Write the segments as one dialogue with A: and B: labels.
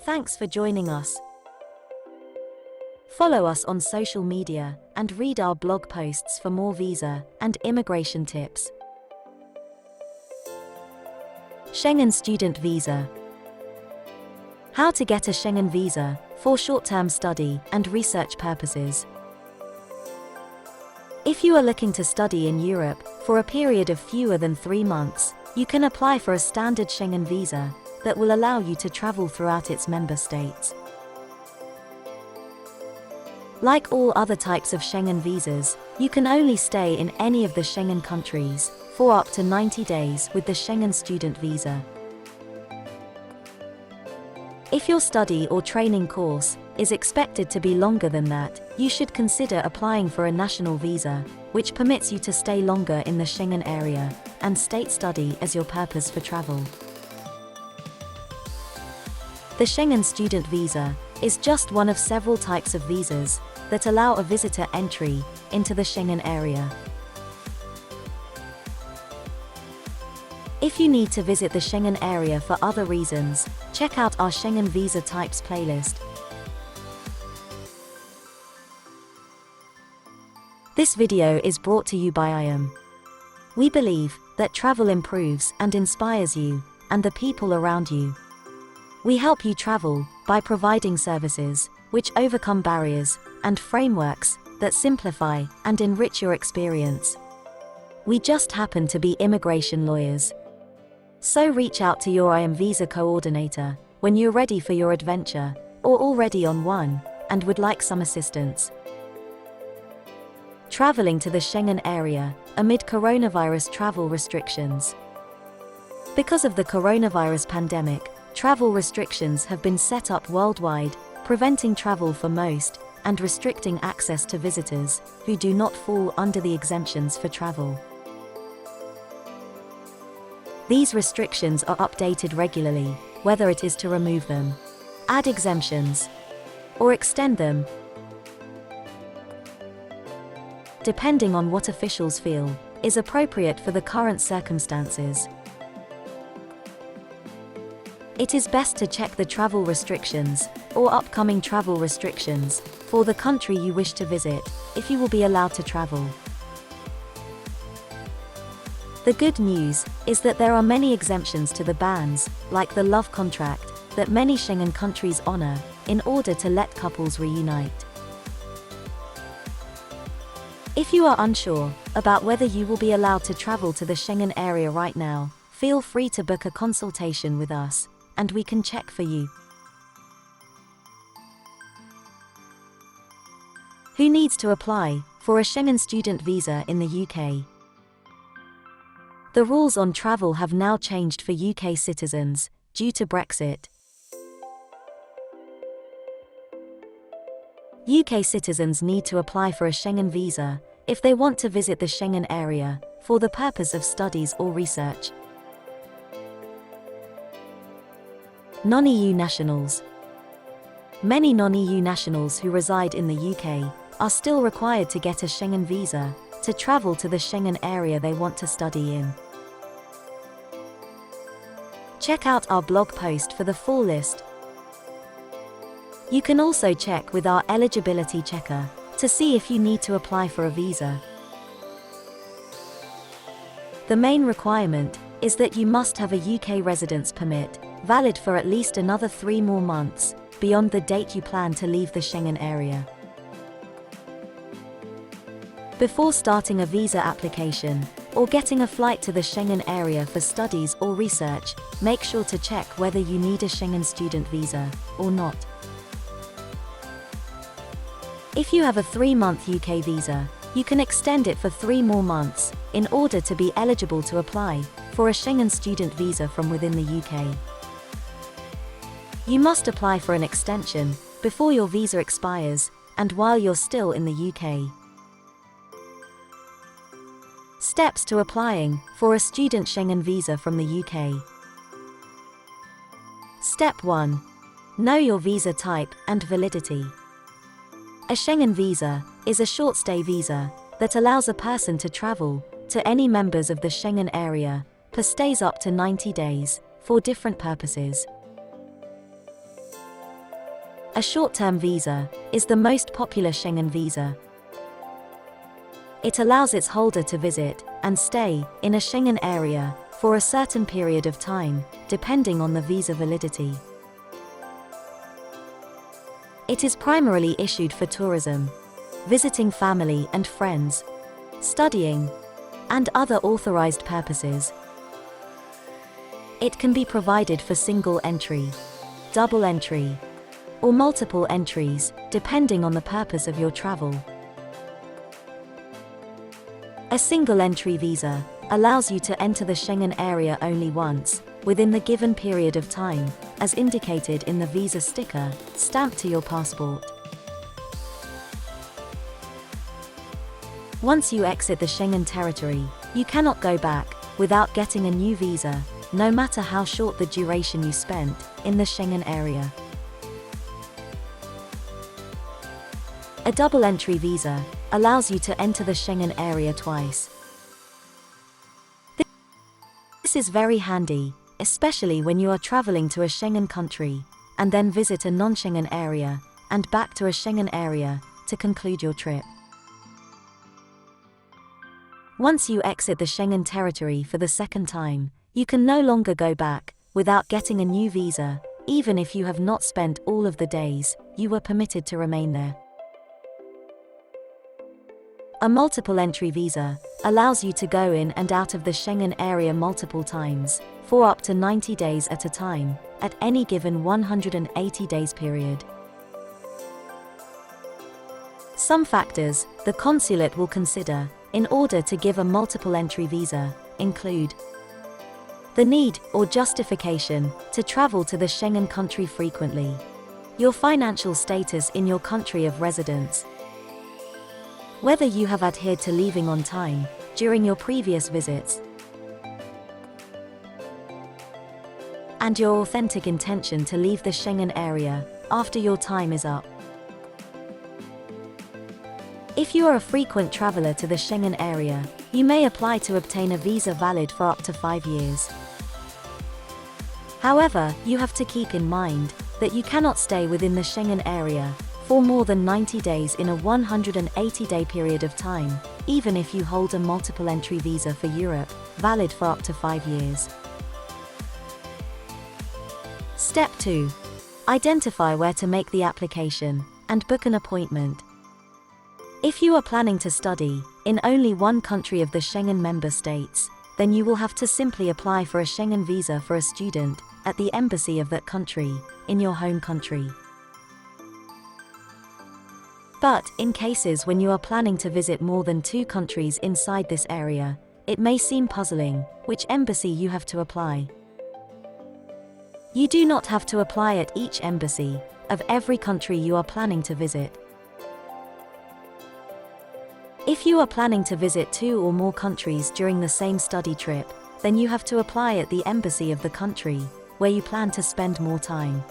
A: Thanks for joining us. Follow us on social media and read our blog posts for more visa and immigration tips. Schengen Student Visa. How to get a Schengen visa for short-term study and research purposes. If you are looking to study in Europe for a period of fewer than 3 months, you can apply for a standard Schengen visa that will allow you to travel throughout its member states. Like all other types of Schengen visas, you can only stay in any of the Schengen countries for up to 90 days with the Schengen Student Visa. If your study or training course is expected to be longer than that, you should consider applying for a national visa, which permits you to stay longer in the Schengen area and state study as your purpose for travel. The Schengen Student Visa is just one of several types of visas that allow a visitor entry into the Schengen area. If you need to visit the Schengen area for other reasons, check out our Schengen Visa Types playlist. This video is brought to you by IAM. We believe that travel improves and inspires you and the people around you. We help you travel by providing services which overcome barriers and frameworks that simplify and enrich your experience. We just happen to be immigration lawyers. So reach out to your IAM visa coordinator when you're ready for your adventure, or already on one, and would like some assistance. Traveling to the Schengen area amid coronavirus travel restrictions. Because of the coronavirus pandemic, travel restrictions have been set up worldwide, preventing travel for most and restricting access to visitors who do not fall under the exemptions for travel. These restrictions are updated regularly, whether it is to remove them, add exemptions, or extend them, depending on what officials feel is appropriate for the current circumstances. It is best to check the travel restrictions or upcoming travel restrictions for the country you wish to visit if you will be allowed to travel. The good news is that there are many exemptions to the bans, like the love contract, that many Schengen countries honor in order to let couples reunite. If you are unsure about whether you will be allowed to travel to the Schengen area right now, feel free to book a consultation with us, and we can check for you. Who needs to apply for a Schengen student visa in the UK? The rules on travel have now changed for UK citizens due to Brexit. UK citizens need to apply for a Schengen visa if they want to visit the Schengen area for the purpose of studies or research. Non-EU nationals. Many non-EU nationals who reside in the UK are still required to get a Schengen visa to travel to the Schengen area they want to study in. Check out our blog post for the full list. You can also check with our eligibility checker to see if you need to apply for a visa. The main requirement is that you must have a UK residence permit, valid for at least another 3 more months, beyond the date you plan to leave the Schengen area. Before starting a visa application, or getting a flight to the Schengen area for studies or research, make sure to check whether you need a Schengen student visa, or not. If you have a 3-month UK visa, you can extend it for 3 more months, in order to be eligible to apply for a Schengen student visa from within the UK. You must apply for an extension before your visa expires, and while you're still in the UK. Steps to applying for a student Schengen visa from the UK. Step 1. Know your visa type and validity. A Schengen visa is a short-stay visa that allows a person to travel to any members of the Schengen area per stays up to 90 days, for different purposes. A short-term visa is the most popular Schengen visa. It allows its holder to visit and stay in a Schengen area for a certain period of time, depending on the visa validity. It is primarily issued for tourism, visiting family and friends, studying, and other authorized purposes. It can be provided for single entry, double entry, or multiple entries, depending on the purpose of your travel. A single-entry visa allows you to enter the Schengen area only once, within the given period of time, as indicated in the visa sticker stamped to your passport. Once you exit the Schengen territory, you cannot go back without getting a new visa, no matter how short the duration you spent in the Schengen area. A double-entry visa allows you to enter the Schengen area twice. This is very handy, especially when you are traveling to a Schengen country, and then visit a non-Schengen area, and back to a Schengen area, to conclude your trip. Once you exit the Schengen territory for the second time, you can no longer go back without getting a new visa, even if you have not spent all of the days you were permitted to remain there. A multiple-entry visa allows you to go in and out of the Schengen area multiple times, for up to 90 days at a time, at any given 180 days period. Some factors the consulate will consider in order to give a multiple-entry visa include the need or justification to travel to the Schengen country frequently, your financial status in your country of residence, whether you have adhered to leaving on time during your previous visits, and your authentic intention to leave the Schengen area after your time is up. If you are a frequent traveler to the Schengen area, you may apply to obtain a visa valid for up to 5 years. However, you have to keep in mind that you cannot stay within the Schengen area for more than 90 days in a 180-day period of time, even if you hold a multiple-entry visa for Europe, valid for up to 5 years. Step 2. Identify where to make the application, and book an appointment. If you are planning to study in only one country of the Schengen member states, then you will have to simply apply for a Schengen visa for a student at the embassy of that country, in your home country. But, in cases when you are planning to visit more than 2 countries inside this area, it may seem puzzling which embassy you have to apply. You do not have to apply at each embassy of every country you are planning to visit. If you are planning to visit 2 or more countries during the same study trip, then you have to apply at the embassy of the country where you plan to spend more time.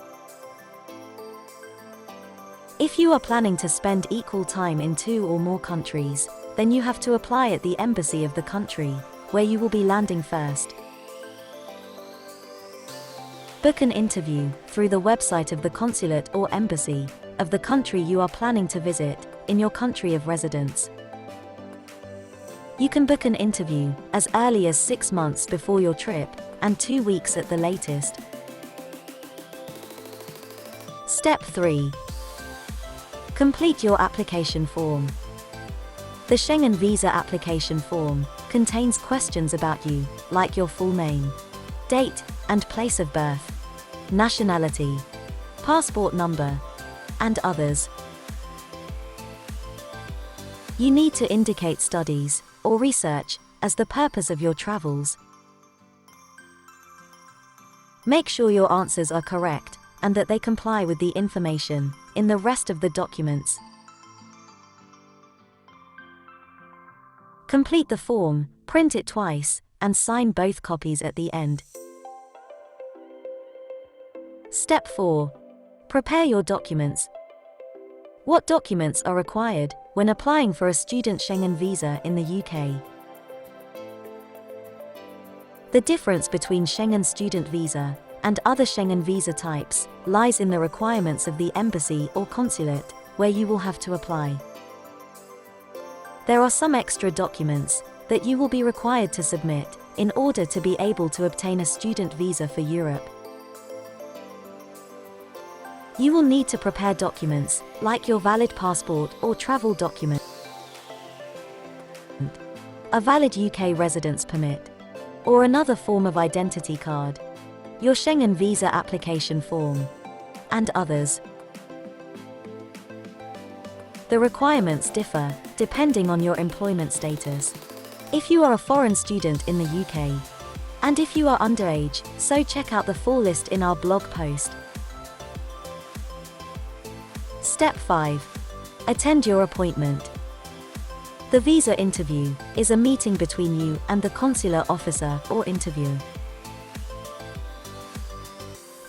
A: If you are planning to spend equal time in 2 or more countries, then you have to apply at the embassy of the country where you will be landing first. Book an interview through the website of the consulate or embassy of the country you are planning to visit in your country of residence. You can book an interview as early as 6 months before your trip and 2 weeks at the latest. Step 3. Complete your application form. The Schengen Visa application form contains questions about you, like your full name, date and place of birth, nationality, passport number, and others. You need to indicate studies or research as the purpose of your travels. Make sure your answers are correct and that they comply with the information in the rest of the documents. Complete the form, print it twice, and sign both copies at the end. Step 4. Prepare your documents. What documents are required when applying for a student Schengen visa in the UK? The difference between Schengen Student Visa and other Schengen visa types lies in the requirements of the embassy or consulate where you will have to apply. There are some extra documents that you will be required to submit in order to be able to obtain a student visa for Europe. You will need to prepare documents like your valid passport or travel document, a valid UK residence permit, or another form of identity card, your Schengen visa application form, and others. The requirements differ depending on your employment status. If you are a foreign student in the UK, and if you are underage, so check out the full list in our blog post. Step 5. Attend your appointment. The visa interview is a meeting between you and the consular officer or interviewer.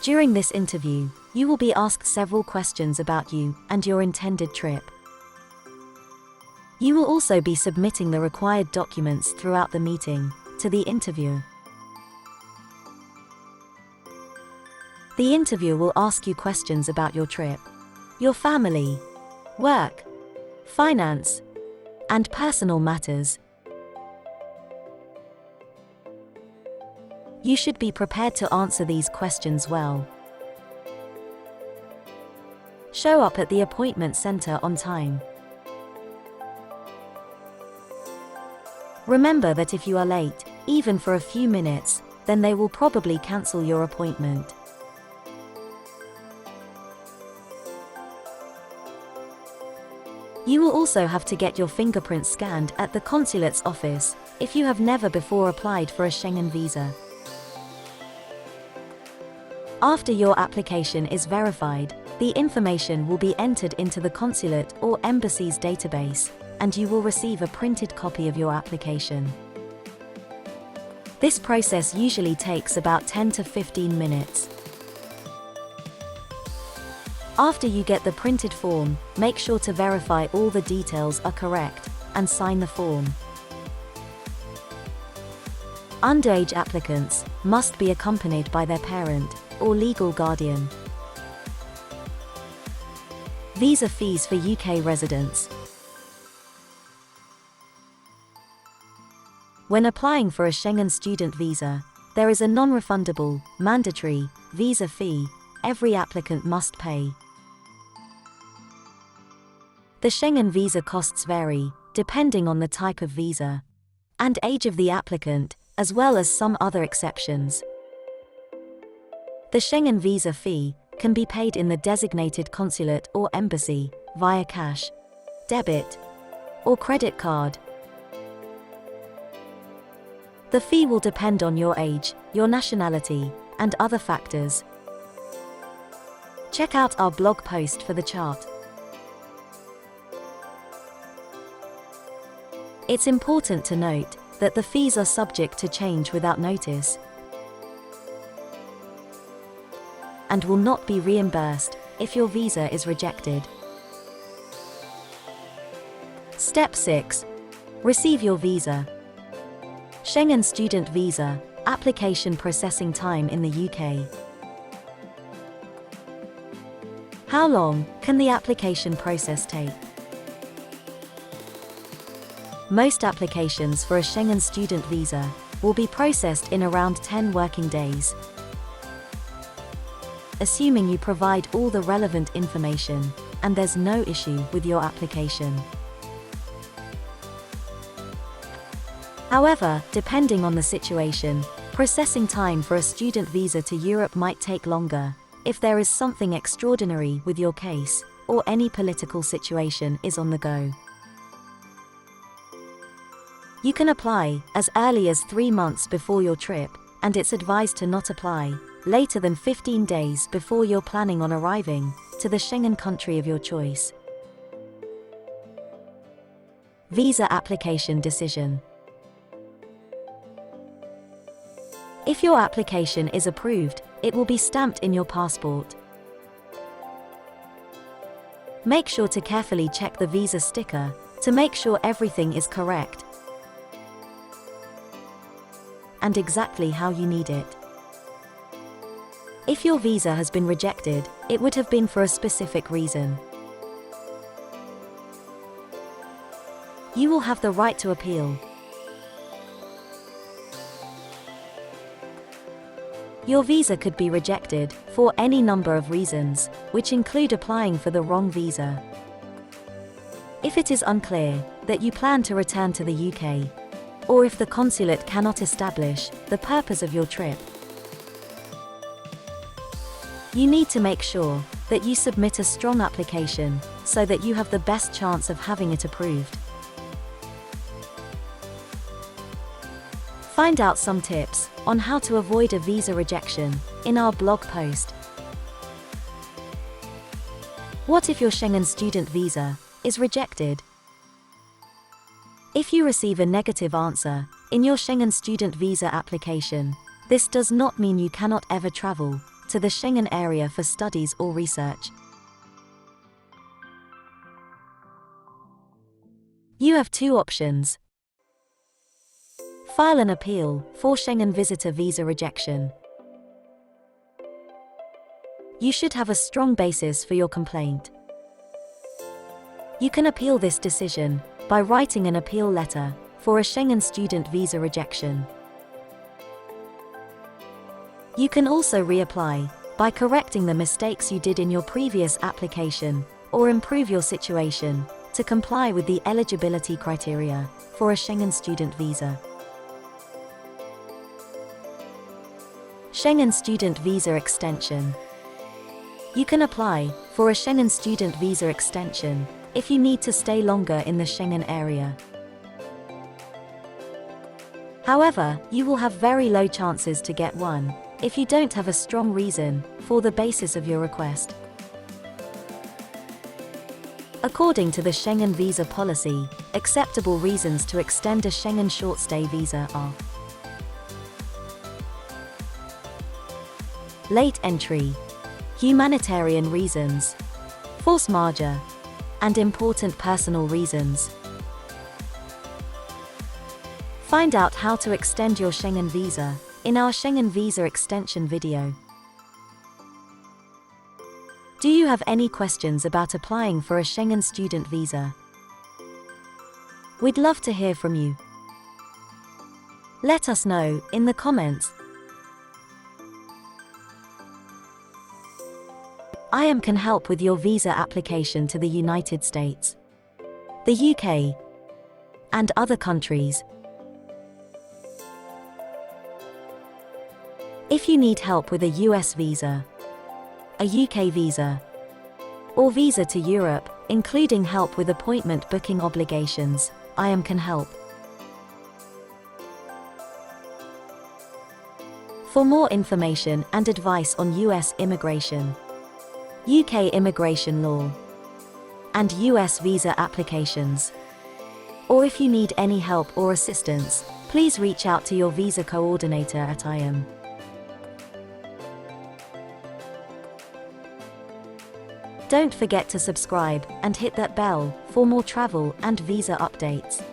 A: During this interview, you will be asked several questions about you and your intended trip. You will also be submitting the required documents throughout the meeting to the interviewer. The interviewer will ask you questions about your trip, your family, work, finance, and personal matters. You should be prepared to answer these questions well. Show up at the appointment center on time. Remember that if you are late, even for a few minutes, then they will probably cancel your appointment. You will also have to get your fingerprints scanned at the consulate's office if you have never before applied for a Schengen visa. After your application is verified, the information will be entered into the consulate or embassy's database, and you will receive a printed copy of your application. This process usually takes about 10 to 15 minutes. After you get the printed form, make sure to verify all the details are correct and sign the form. Underage applicants must be accompanied by their parent or legal guardian. Visa fees for UK residents. When applying for a Schengen student visa, there is a non-refundable, mandatory visa fee every applicant must pay. The Schengen visa costs vary, depending on the type of visa and age of the applicant, as well as some other exceptions. The Schengen visa fee can be paid in the designated consulate or embassy, via cash, debit, or credit card. The fee will depend on your age, your nationality, and other factors. Check out our blog post for the chart. It's important to note that the fees are subject to change without notice and will not be reimbursed if your visa is rejected. Step 6. Receive your visa. Schengen Student Visa, application processing time in the UK. How long can the application process take? Most applications for a Schengen student visa will be processed in around 10 working days, assuming you provide all the relevant information and there's no issue with your application. However, depending on the situation, processing time for a student visa to Europe might take longer if there is something extraordinary with your case or any political situation is on the go. You can apply as early as 3 months before your trip, and it's advised to not apply later than 15 days before you're planning on arriving to the Schengen country of your choice. Visa application decision. If your application is approved, it will be stamped in your passport. Make sure to carefully check the visa sticker to make sure everything is correct. and exactly how you need it. If your visa has been rejected, it would have been for a specific reason. You will have the right to appeal. Your visa could be rejected for any number of reasons, which include applying for the wrong visa. If it is unclear that you plan to return to the UK, or if the consulate cannot establish the purpose of your trip, you need to make sure that you submit a strong application so that you have the best chance of having it approved. Find out some tips on how to avoid a visa rejection in our blog post. What if your Schengen Student Visa is rejected? If you receive a negative answer in your Schengen Student Visa application, this does not mean you cannot ever travel to the Schengen Area for studies or research. You have two options. File an appeal for Schengen visitor visa rejection. You should have a strong basis for your complaint. You can appeal this decision by writing an appeal letter for a Schengen student visa rejection. You can also reapply by correcting the mistakes you did in your previous application or improve your situation to comply with the eligibility criteria for a Schengen student visa. Schengen Student Visa Extension. You can apply for a Schengen Student Visa extension if you need to stay longer in the Schengen Area. However, you will have very low chances to get one if you don't have a strong reason for the basis of your request. According to the Schengen visa policy, acceptable reasons to extend a Schengen short-stay visa are late entry, humanitarian reasons, force majeure, and important personal reasons. Find out how to extend your Schengen visa in our Schengen Visa extension video. Do you have any questions about applying for a Schengen student visa? We'd love to hear from you. Let us know in the comments. IAM can help with your visa application to the United States, the UK, and other countries. If you need help with a US visa, a UK visa, or visa to Europe, including help with appointment booking obligations, IAM can help. For more information and advice on US immigration, UK immigration law, and US visa applications, or if you need any help or assistance, please reach out to your visa coordinator at IAM. Don't forget to subscribe and hit that bell for more travel and visa updates.